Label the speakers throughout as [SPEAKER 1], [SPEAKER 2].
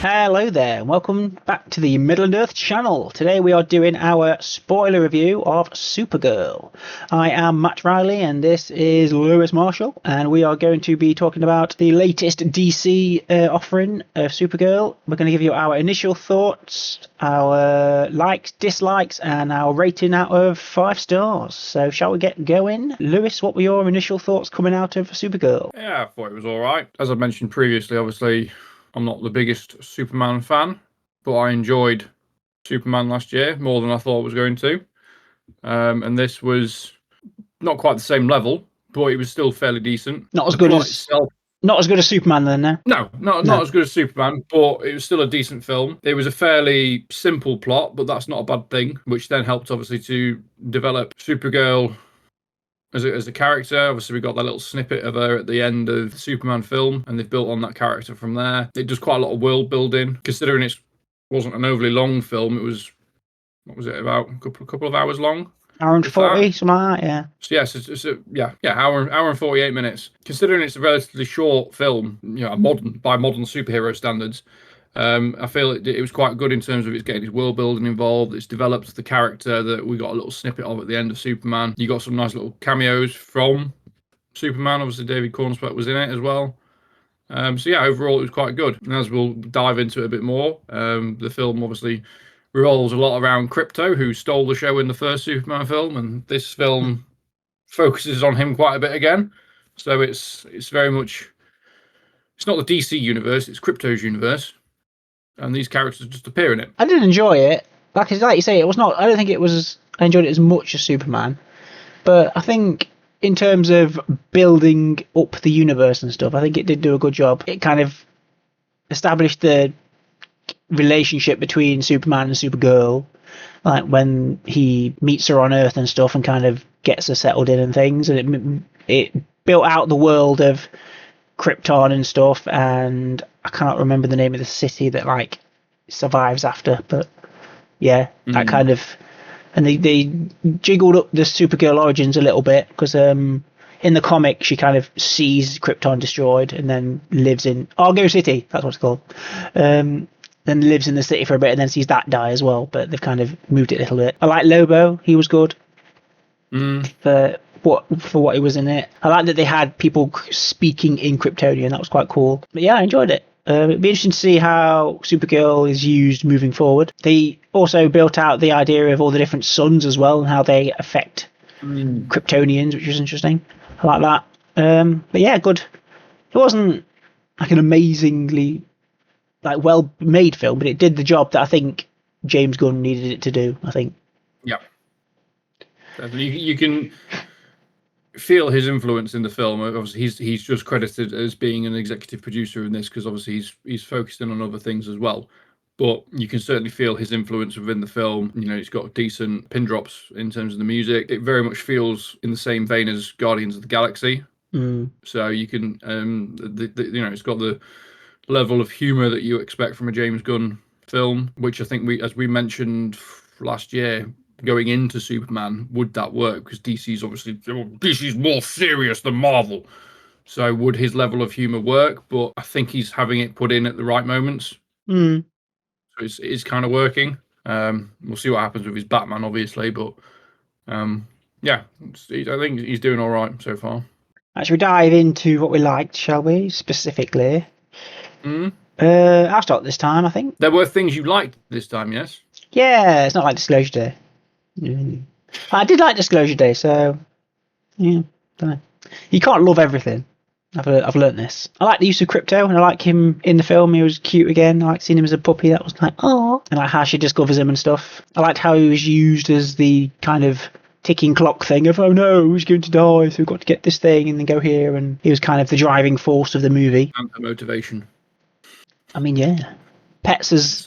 [SPEAKER 1] Hello there, and welcome back to the Midland Earth channel. Today we are doing our spoiler review of Supergirl. I am Matt Riley and this is Lewis Marshall, and we are going to be talking about the latest DC offering of Supergirl. We're going to give you our initial thoughts, our likes, dislikes, and our rating out of 5 stars. So shall we get going? Lewis, what were your initial thoughts coming out of Supergirl?
[SPEAKER 2] Yeah, I thought it was alright. As I mentioned previously, obviously I'm not the biggest Superman fan, but I enjoyed Superman last year more than I thought I was going to. And this was not quite the same level, but it was still fairly decent.
[SPEAKER 1] Not as good as Superman then, no?
[SPEAKER 2] No, not as good as Superman, but it was still a decent film. It was a fairly simple plot, but that's not a bad thing, which then helped obviously to develop Supergirl as a character. Obviously, we got that little snippet of her at the end of the Superman film, and they've built on that character from there. It does quite a lot of world building, considering it wasn't an overly long film. It was, what was it, about a couple of hours long?
[SPEAKER 1] Hour and 40, something like that, yeah.
[SPEAKER 2] So yes, hour and 48 minutes. Considering it's a relatively short film, by modern superhero standards, I feel it was quite good in terms of it's getting its world building involved. It's developed the character that we got a little snippet of at the end of Superman. You got some nice little cameos from Superman. Obviously, David Cornsweet was in it as well. So yeah, overall it was quite good. And as we'll dive into it a bit more, the film obviously revolves a lot around Krypto, who stole the show in the first Superman film, and this film focuses on him quite a bit again. So it's very much, it's not the DC universe, it's Krypto's universe. And these characters just appear in it.
[SPEAKER 1] I did enjoy it. Like you say, it was not. I don't think it was. I enjoyed it as much as Superman, but I think in terms of building up the universe and stuff, I think it did do a good job. It kind of established the relationship between Superman and Supergirl, like when he meets her on Earth and stuff, and kind of gets her settled in and things. And it built out the world of Krypton and stuff, and I cannot remember the name of the city that like survives after, but yeah, that kind of, and they jiggled up the Supergirl origins a little bit, because in the comic she kind of sees Krypton destroyed and then lives in Argo City, that's what it's called, then lives in the city for a bit and then sees that die as well, but they've kind of moved it a little bit. I like Lobo, he was good for what he was in it. I like that they had people speaking in Kryptonian. That was quite cool. But yeah, I enjoyed it. It'd be interesting to see how Supergirl is used moving forward. They also built out the idea of all the different suns as well, and how they affect Kryptonians, which was interesting. I like that. But yeah, good. It wasn't like an amazingly well made film, but it did the job that I think James Gunn needed it to do, I think.
[SPEAKER 2] Yeah. You can feel his influence in the film. Obviously, he's just credited as being an executive producer in this, because obviously he's focused in on other things as well. But you can certainly feel his influence within the film. It's got decent pin drops in terms of the music. It very much feels in the same vein as Guardians of the Galaxy. So you can, it's got the level of humor that you expect from a James Gunn film, which I think as we mentioned last year, going into Superman, would that work? Because DC's more serious than Marvel. So would his level of humor work? But I think he's having it put in at the right moments. So it is kind of working. We'll see what happens with his Batman, obviously. But yeah, I think he's doing all right so far.
[SPEAKER 1] Should we dive into what we liked, shall we, specifically? I'll start this time, I think.
[SPEAKER 2] There were things you liked this time, yes?
[SPEAKER 1] Yeah, it's not like Disclosure Day. I did like Disclosure Day, so yeah, don't know. You can't love everything. I've learnt this. I like the use of Krypto, and I like him in the film. He was cute again. I like seeing him as a puppy. That was like, oh, and like how she discovers him and stuff. I liked how he was used as the kind of ticking clock thing of, oh no, he's going to die, so we've got to get this thing and then go here. And he was kind of the driving force of the movie.
[SPEAKER 2] And the motivation.
[SPEAKER 1] I mean, yeah, pets as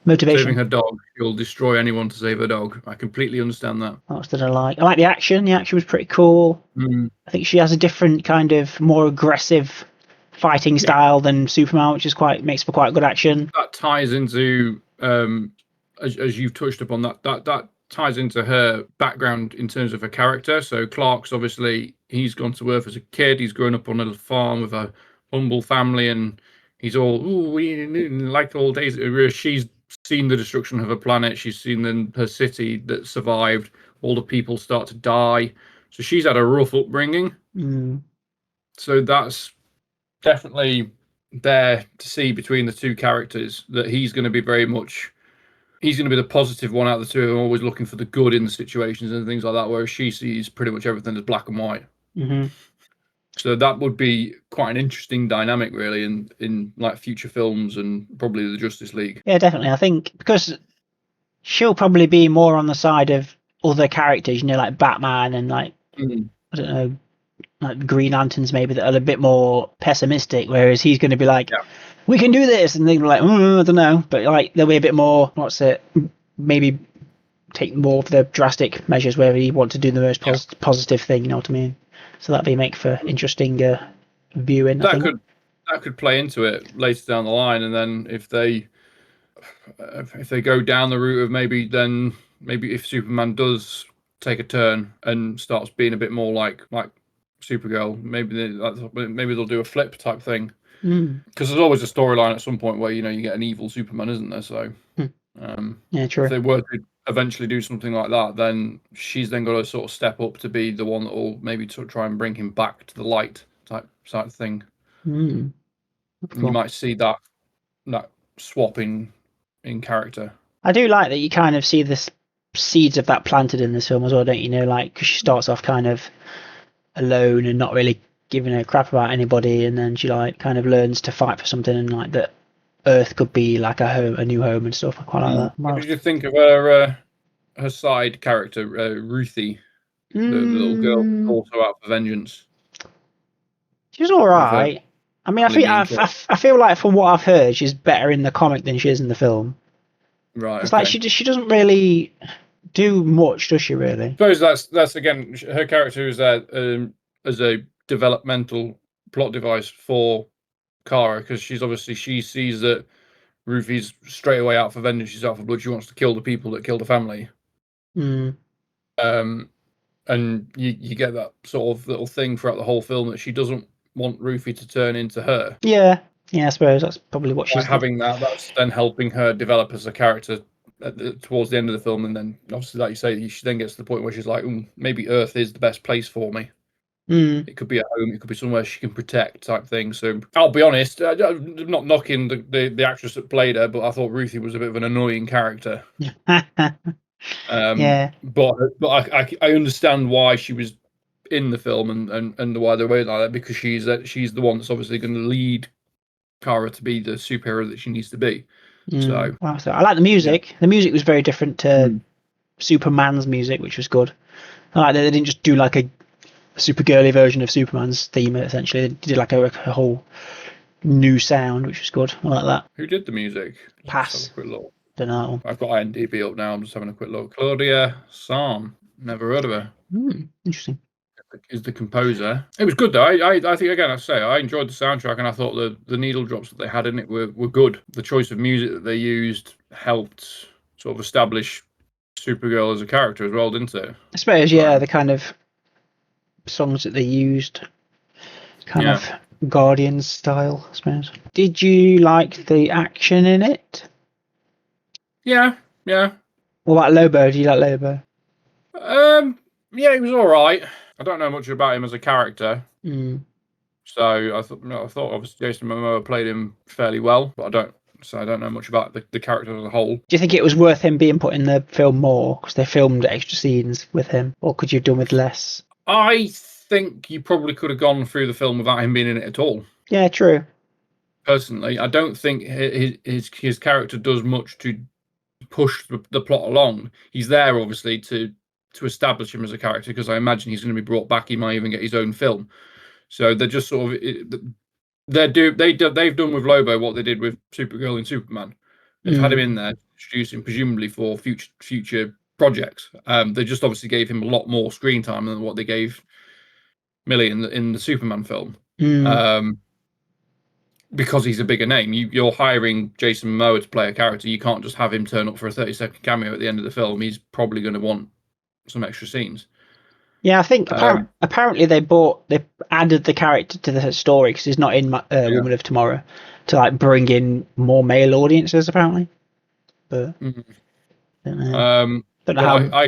[SPEAKER 1] motivation.
[SPEAKER 2] Saving her dog. She'll destroy anyone to save her dog. I completely understand that.
[SPEAKER 1] What else did I like? I like the action. The action was pretty cool. I think she has a different kind of more aggressive fighting style than Superman, which is makes for quite good action.
[SPEAKER 2] That ties into, as you've touched upon, that ties into her background in terms of her character. So Clark's obviously, he's gone to Earth as a kid. He's grown up on a little farm with a humble family, and he's all, ooh, we like all days. Whereas she's seen the destruction of her planet. She's seen her city that survived. All the people start to die. So she's had a rough upbringing. So that's definitely there to see between the two characters, that he's going to be the positive one out of the two of them, always looking for the good in the situations and things like that, whereas she sees pretty much everything as black and white. So that would be quite an interesting dynamic, really, in like future films and probably the Justice League.
[SPEAKER 1] Yeah, definitely. I think because she'll probably be more on the side of other characters, like Batman and like I don't know, like Green Lanterns maybe, that are a bit more pessimistic, whereas he's going to be like, we can do this, and they'll be like, I don't know, but like there'll be a bit more, maybe take more of the drastic measures where he want to do the most positive thing, you know what I mean? So that'd make for interesting viewing.
[SPEAKER 2] That could play into it later down the line, and then if they go down the route of maybe if Superman does take a turn and starts being a bit more like Supergirl, maybe they'll do a flip type thing, because there's always a storyline at some point where you get an evil Superman, isn't there? So
[SPEAKER 1] yeah, true.
[SPEAKER 2] If they were to eventually do something like that, then she's then got to sort of step up to be the one that will maybe try and bring him back to the light type thing.
[SPEAKER 1] Cool.
[SPEAKER 2] You might see that swap in character.
[SPEAKER 1] I do like that you kind of see the seeds of that planted in this film as well, don't you? Like, because she starts off kind of alone and not really giving a crap about anybody, and then she like kind of learns to fight for something, and like that Earth could be like a new home and stuff. I quite like that.
[SPEAKER 2] What did you think of her side character, Ruthie, the little girl also out for vengeance?
[SPEAKER 1] She's all right. I mean, I feel like from what I've heard, she's better in the comic than she is in the film.
[SPEAKER 2] Right.
[SPEAKER 1] It's like she doesn't really do much, does she? Really?
[SPEAKER 2] I suppose that's again, her character is there as a developmental plot device for Kara, because she sees that Ruthie's straight away out for vengeance. She's out for blood. She wants to kill the people that killed the family. And you get that sort of little thing throughout the whole film that she doesn't want Ruthie to turn into her.
[SPEAKER 1] Yeah, I suppose that's probably what she's
[SPEAKER 2] having that's then helping her develop as a character towards the end of the film, and then obviously, like you say, she then gets to the point where she's like, maybe Earth is the best place for me. It could be a home, it could be somewhere she can protect type thing. So I'll be honest, I'm not knocking the actress that played her, but I thought Ruthie was a bit of an annoying character.
[SPEAKER 1] Yeah,
[SPEAKER 2] but I understand why she was in the film and why they're like that, because she's the one that's obviously going to lead Kara to be the superhero that she needs to be. So
[SPEAKER 1] I like the music. Yeah. The music was very different to Superman's music, which was good. I like that they didn't just do like a super girly version of Superman's theme. Essentially, they did like a whole new sound, which was good. I like that.
[SPEAKER 2] Who did the music?
[SPEAKER 1] Pass.
[SPEAKER 2] Quick look.
[SPEAKER 1] Don't know.
[SPEAKER 2] I've got IMDb up now. I'm just having a quick look. Claudia Psalm. Never heard of her.
[SPEAKER 1] Interesting.
[SPEAKER 2] Is the composer. It was good though. I think, again, I enjoyed the soundtrack, and I thought the needle drops that they had in it were good. The choice of music that they used helped sort of establish Supergirl as a character as well, didn't it?
[SPEAKER 1] I suppose, yeah, the kind of songs that they used, kind of Guardians style, I suppose. Did you like the action in it?
[SPEAKER 2] Yeah.
[SPEAKER 1] What about Lobo? Do you like Lobo?
[SPEAKER 2] Yeah, he was all right. I don't know much about him as a character, so I thought obviously Jason Momoa played him fairly well, but I don't know much about the character as a whole. Do
[SPEAKER 1] you think it was worth him being put in the film more because they filmed extra scenes with him, or could you have done with less?
[SPEAKER 2] I think you probably could have gone through the film without him being in it at all.
[SPEAKER 1] Yeah, true.
[SPEAKER 2] Personally, I don't think his character does much to push the plot along. He's there obviously to establish him as a character, because I imagine he's going to be brought back. He might even get his own film. So they're just sort of they've done with Lobo what they did with Supergirl and Superman. They've had him in there, introduced him presumably for future projects. They just obviously gave him a lot more screen time than what they gave Millie in the Superman film. Because he's a bigger name. You're hiring Jason Momoa to play a character. You can't just have him turn up for a 30-second cameo at the end of the film. He's probably going to want some extra scenes.
[SPEAKER 1] Yeah, I think apparently they added the character to the story because he's not in Woman of Tomorrow. to like bring in more male audiences apparently. But don't know. Don't know
[SPEAKER 2] But
[SPEAKER 1] how.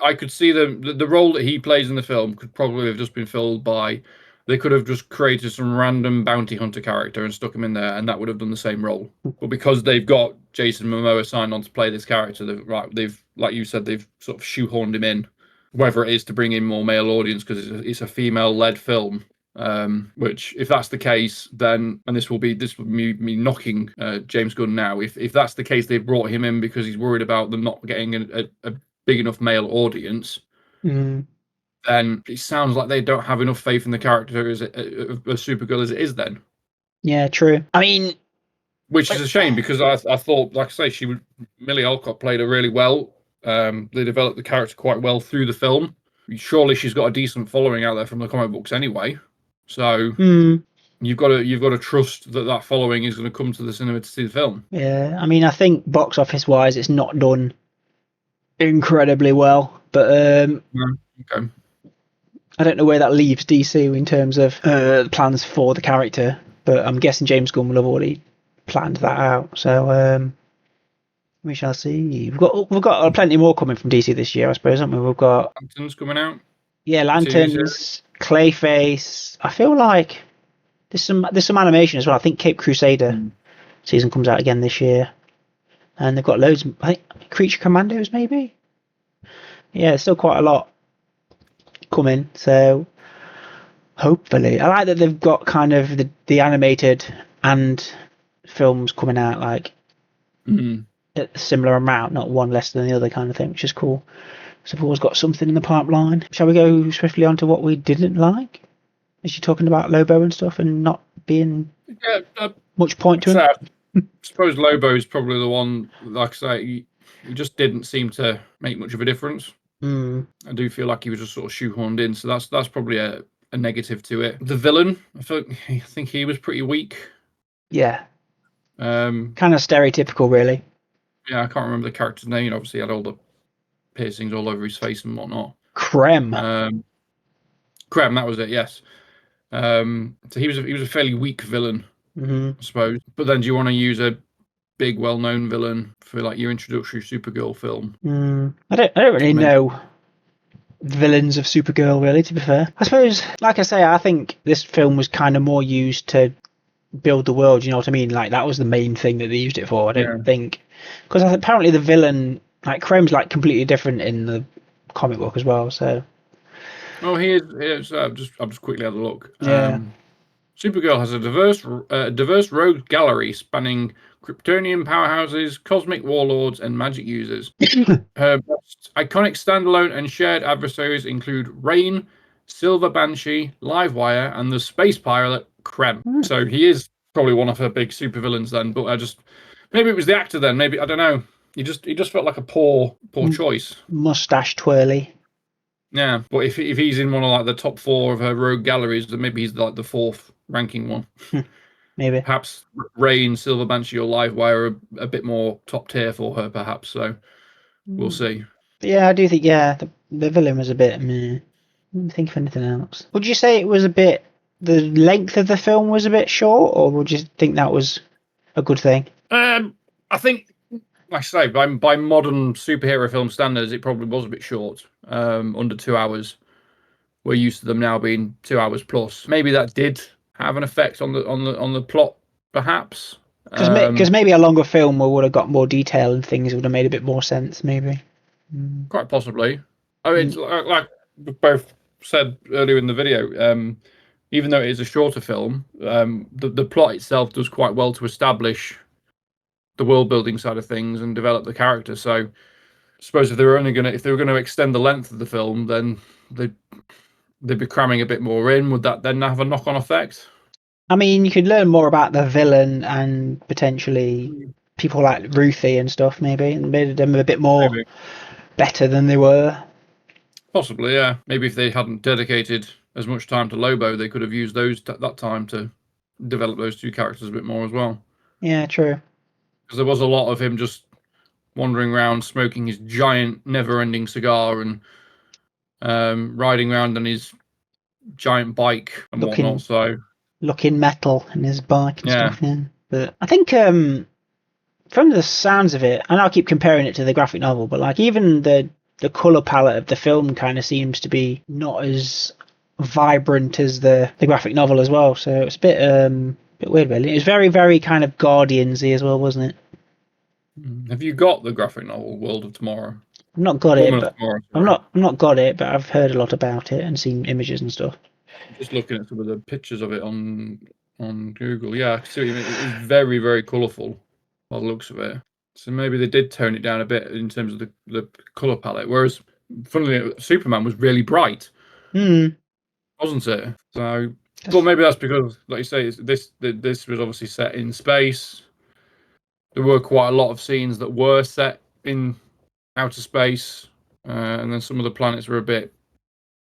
[SPEAKER 2] I could see the role that he plays in the film could probably have just been filled by. They could have just created some random bounty hunter character and stuck him in there, and that would have done the same role. But because they've got Jason Momoa signed on to play this character, they've like you said, they've sort of shoehorned him in, whether it is to bring in more male audience because it's a female-led film. Which, if that's the case, then and this will be me knocking James Gunn now. If that's the case, they've brought him in because he's worried about them not getting a big enough male audience. Then it sounds like they don't have enough faith in the character of Supergirl as it is. Then,
[SPEAKER 1] yeah, true. I mean,
[SPEAKER 2] which is a shame because I thought, like I say, Millie Alcott played her really well. They developed the character quite well through the film. Surely she's got a decent following out there from the comic books anyway. So you've got to trust that following is going to come to the cinema to see the film.
[SPEAKER 1] Yeah, I mean, I think box office wise, it's not done incredibly well, but
[SPEAKER 2] Okay.
[SPEAKER 1] I don't know where that leaves DC in terms of plans for the character. But I'm guessing James Gunn will have already planned that out. So we shall see. We've got plenty more coming from DC this year, I suppose, haven't we? We've got
[SPEAKER 2] Lanterns coming out.
[SPEAKER 1] Yeah, Lanterns, Clayface. I feel like there's some animation as well. I think Cape Crusader season comes out again this year, and they've got loads. I think Creature Commandos maybe. Yeah, there's still quite a lot coming. So hopefully, I like that they've got kind of the animated and films coming out like at a similar amount, not one less than the other kind of thing, which is cool. So we've always got something in the pipeline. Shall we go swiftly on to what we didn't like? Is you talking about Lobo and stuff and not being much point to him?
[SPEAKER 2] I suppose Lobo is probably the one, like I say, he just didn't seem to make much of a difference. I do feel like he was just sort of shoehorned in, so that's probably a negative to it. The villain, I think he was pretty weak.
[SPEAKER 1] Yeah. Kind of stereotypical, really.
[SPEAKER 2] Yeah, I can't remember the character's name. Obviously, he had all the piercings all over his face and whatnot.
[SPEAKER 1] Krem,
[SPEAKER 2] that was it. Yes. So he was a fairly weak villain, I suppose. But then, do you want to use a big, well-known villain for like your introductory Supergirl film?
[SPEAKER 1] I don't really know villains of Supergirl, really. To be fair, I suppose, like I say, I think this film was kind of more used to build the world. You know what I mean? Like that was the main thing that they used it for. I don't think because apparently the villain, like Krem's, like completely different in the comic book as well. So.
[SPEAKER 2] Oh, he is. I've just quickly had a look.
[SPEAKER 1] Yeah.
[SPEAKER 2] Supergirl has a diverse rogue gallery spanning Kryptonian powerhouses, cosmic warlords, and magic users. Her most iconic standalone and shared adversaries include Rain, Silver Banshee, Livewire, and the space pilot Krem. So he is probably one of her big supervillains then. But maybe it was the actor then. Maybe I don't know. He just felt like a poor choice.
[SPEAKER 1] Mustache twirly.
[SPEAKER 2] Yeah, but if he's in one of like the top 4 of her rogue galleries, then maybe he's like the 4th ranking one.
[SPEAKER 1] Maybe. Perhaps
[SPEAKER 2] Rain, Silver Banshee, or Livewire are a bit more top tier for her, perhaps. So we'll see.
[SPEAKER 1] Yeah, I do think the villain was a bit. Meh. I didn't think of anything else. Would you say it was a bit? The length of the film was a bit short, or would you think that was a good thing?
[SPEAKER 2] I think, like I say, by modern superhero film standards, it probably was a bit short. Under 2 hours. We're used to them now being 2 hours plus. Maybe that did have an effect on the plot, perhaps.
[SPEAKER 1] Because maybe a longer film would have got more detail and things would have made a bit more sense. Maybe.
[SPEAKER 2] Quite possibly. I mean, like we both said earlier in the video, even though it is a shorter film, the plot itself does quite well to establish the world building side of things and develop the character. So I suppose if they were going to extend the length of the film, then they'd be cramming a bit more in. Would that then have a knock-on effect?
[SPEAKER 1] I mean, you could learn more about the villain and potentially people like Ruthie and stuff, maybe, and made them a bit more better than they were.
[SPEAKER 2] Possibly, yeah. Maybe if they hadn't dedicated as much time to Lobo, they could have used that time to develop those 2 characters a bit more as well.
[SPEAKER 1] Yeah, true.
[SPEAKER 2] Because there was a lot of him just wandering around, smoking his giant, never-ending cigar and riding around on his giant bike and whatnot. So
[SPEAKER 1] looking metal in his bike and stuff. Yeah. But I think from the sounds of it, and I'll keep comparing it to the graphic novel, but like even the color palette of the film kind of seems to be not as vibrant as the graphic novel as well. So it's a bit weird, really. It was very, very kind of Guardians-y as well, wasn't it?
[SPEAKER 2] Have you got the graphic novel World of Tomorrow?
[SPEAKER 1] I've not got it,
[SPEAKER 2] Woman of
[SPEAKER 1] but
[SPEAKER 2] Tomorrow,
[SPEAKER 1] I'm
[SPEAKER 2] sorry.
[SPEAKER 1] not got it, but I've heard a lot about it and seen images and stuff.
[SPEAKER 2] I'm just looking at some of the pictures of it on Google. Yeah, I can see what you mean. It is very, very colourful by the looks of it. So maybe they did tone it down a bit in terms of the colour palette. Whereas, funnily, Superman was really bright, wasn't it? So, well, maybe that's because, like you say, this was obviously set in space. There were quite a lot of scenes that were set in outer space, and then some of the planets were a bit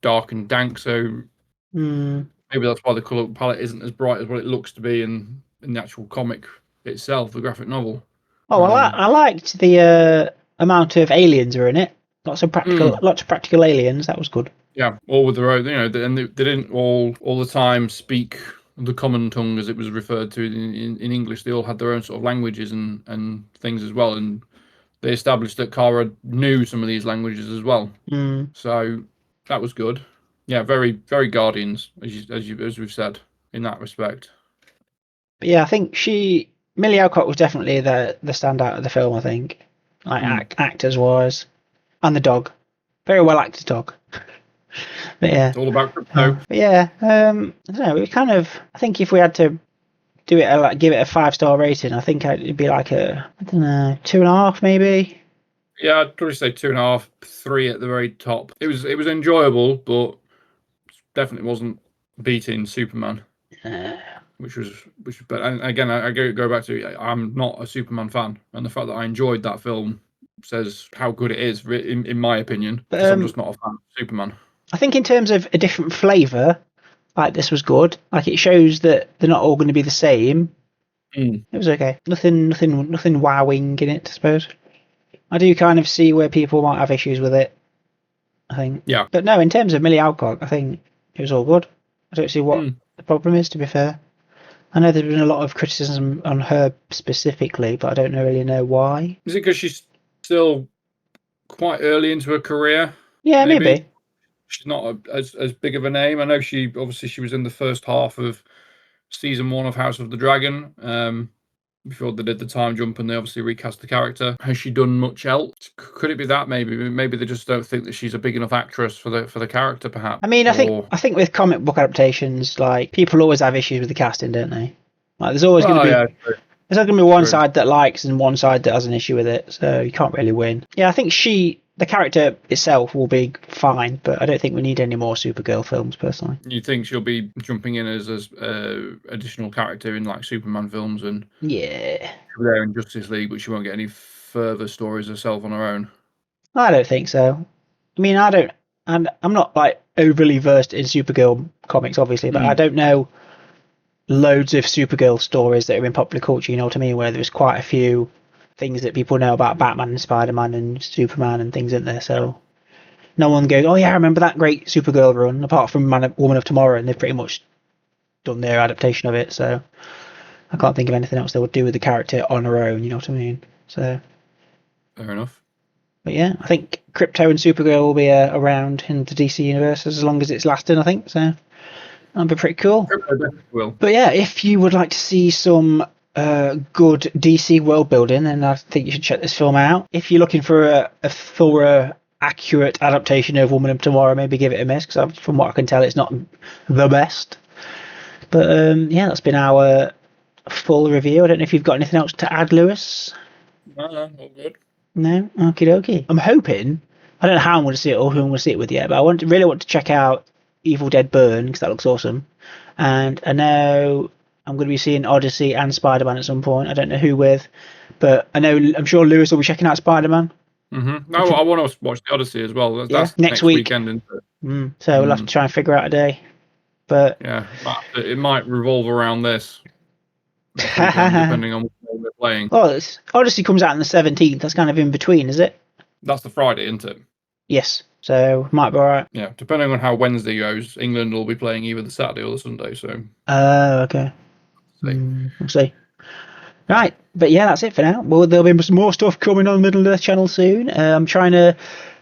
[SPEAKER 2] dark and dank. So maybe that's why the colour palette isn't as bright as what it looks to be in the actual comic itself, the graphic novel.
[SPEAKER 1] Oh, I liked the amount of aliens were in it. Lots of practical aliens. That was good.
[SPEAKER 2] Yeah, all with their own, and they didn't all the time speak the common tongue, as it was referred to in English. They all had their own sort of languages and things as well, and they established that Kara knew some of these languages as well. So that was good. Yeah, very, very Guardians, as we've said in that respect.
[SPEAKER 1] But yeah, I think Millie Alcock was definitely the standout of the film. I think, like actors wise, and the dog, very well acted dog. But yeah,
[SPEAKER 2] it's all about crypto.
[SPEAKER 1] But yeah, I don't know. It kind of. I think if we had to do it, give it a 5-star rating, I think it'd be like I don't know, 2.5 maybe.
[SPEAKER 2] Yeah, I'd probably say 2.5, 3 at the very top. It was enjoyable, but definitely wasn't beating Superman. Which was but again, I go back to, I'm not a Superman fan, and the fact that I enjoyed that film says how good it is, in my opinion. Because I'm just not a fan of Superman.
[SPEAKER 1] I think in terms of a different flavour, like this was good. Like it shows that they're not all going to be the same. It was okay. Nothing wowing in it, I suppose. I do kind of see where people might have issues with it, I think.
[SPEAKER 2] Yeah.
[SPEAKER 1] But no, in terms of Millie Alcock, I think it was all good. I don't see what the problem is, to be fair. I know there's been a lot of criticism on her specifically, but I don't really know why.
[SPEAKER 2] Is it because she's still quite early into her career?
[SPEAKER 1] Yeah, maybe.
[SPEAKER 2] She's not as big of a name. I know she was in the first half of season 1 of House of the Dragon, before they did the time jump and they obviously recast the character. Has she done much else? Could it be that maybe they just don't think that she's a big enough actress for the character, perhaps?
[SPEAKER 1] I mean, I think with comic book adaptations, like people always have issues with the casting, don't they? Like there's always going to be there's going to be one side that likes and one side that has an issue with it, so you can't really win. Yeah, I think the character itself will be fine, but I don't think we need any more Supergirl films, personally.
[SPEAKER 2] You think she'll be jumping in as additional character in like Superman films, and there in Justice League, but she won't get any further stories herself on her own?
[SPEAKER 1] I don't think so. I mean, I'm not like overly versed in Supergirl comics, obviously, but I don't know loads of Supergirl stories that are in popular culture, you know what I mean, where there's quite a few things that people know about Batman and Spider-Man and Superman and things in there, so no one goes, oh yeah, I remember that great Supergirl run, apart from Woman of Tomorrow, and they've pretty much done their adaptation of it, so I can't think of anything else they would do with the character on her own, you know what I mean? So
[SPEAKER 2] fair enough.
[SPEAKER 1] But yeah, I think Crypto and Supergirl will be around in the DC universe as long as it's lasting, I think, so that'll be pretty cool. But yeah, if you would like to see some good DC world building, then I think you should check this film out. If you're looking for a thorough, accurate adaptation of Woman of Tomorrow, maybe give it a miss, because from what I can tell, it's not the best. But yeah, that's been our full review. I don't know if you've got anything else to add, Lewis?
[SPEAKER 2] No, all good.
[SPEAKER 1] No? Okie dokie. I'm hoping, I don't know how I'm going to see it or who I'm going to see it with yet, but I really want to check out Evil Dead Burn, because that looks awesome. And I know I'm going to be seeing Odyssey and Spider-Man at some point. I don't know who with, but I'm sure Lewis will be checking out Spider-Man.
[SPEAKER 2] No, I want to watch the Odyssey as well. That's
[SPEAKER 1] next weekend,
[SPEAKER 2] isn't it?
[SPEAKER 1] So we'll have to try and figure out a day. But
[SPEAKER 2] yeah, it might revolve around this, depending on what we're playing.
[SPEAKER 1] Oh, Odyssey comes out on the 17th. That's kind of in between, is it?
[SPEAKER 2] That's the Friday, isn't it?
[SPEAKER 1] Yes. So might be alright.
[SPEAKER 2] Yeah, depending on how Wednesday goes, England will be playing either the Saturday or the Sunday. So.
[SPEAKER 1] Okay. We'll see. Right, but yeah, that's it for now. Well, there'll be some more stuff coming on Middle Earth channel soon. I'm trying to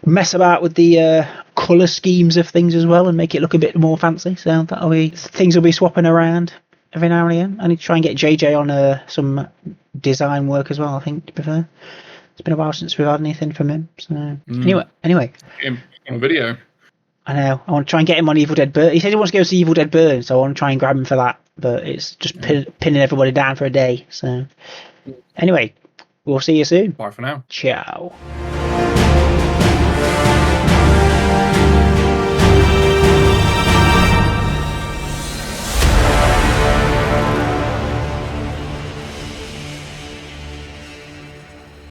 [SPEAKER 1] mess about with the colour schemes of things as well and make it look a bit more fancy. So things will be swapping around every now and again. I need to try and get JJ on some design work as well, I think, to be fair. It's been a while since we've had anything from him. So anyway.
[SPEAKER 2] Him on video.
[SPEAKER 1] I know. I want to try and get him on Evil Dead Burn. He said he wants to go see Evil Dead Burn, so I want to try and grab him for that. But it's just pinning everybody down for a day. So anyway, we'll see you soon.
[SPEAKER 2] Bye for now.
[SPEAKER 1] Ciao.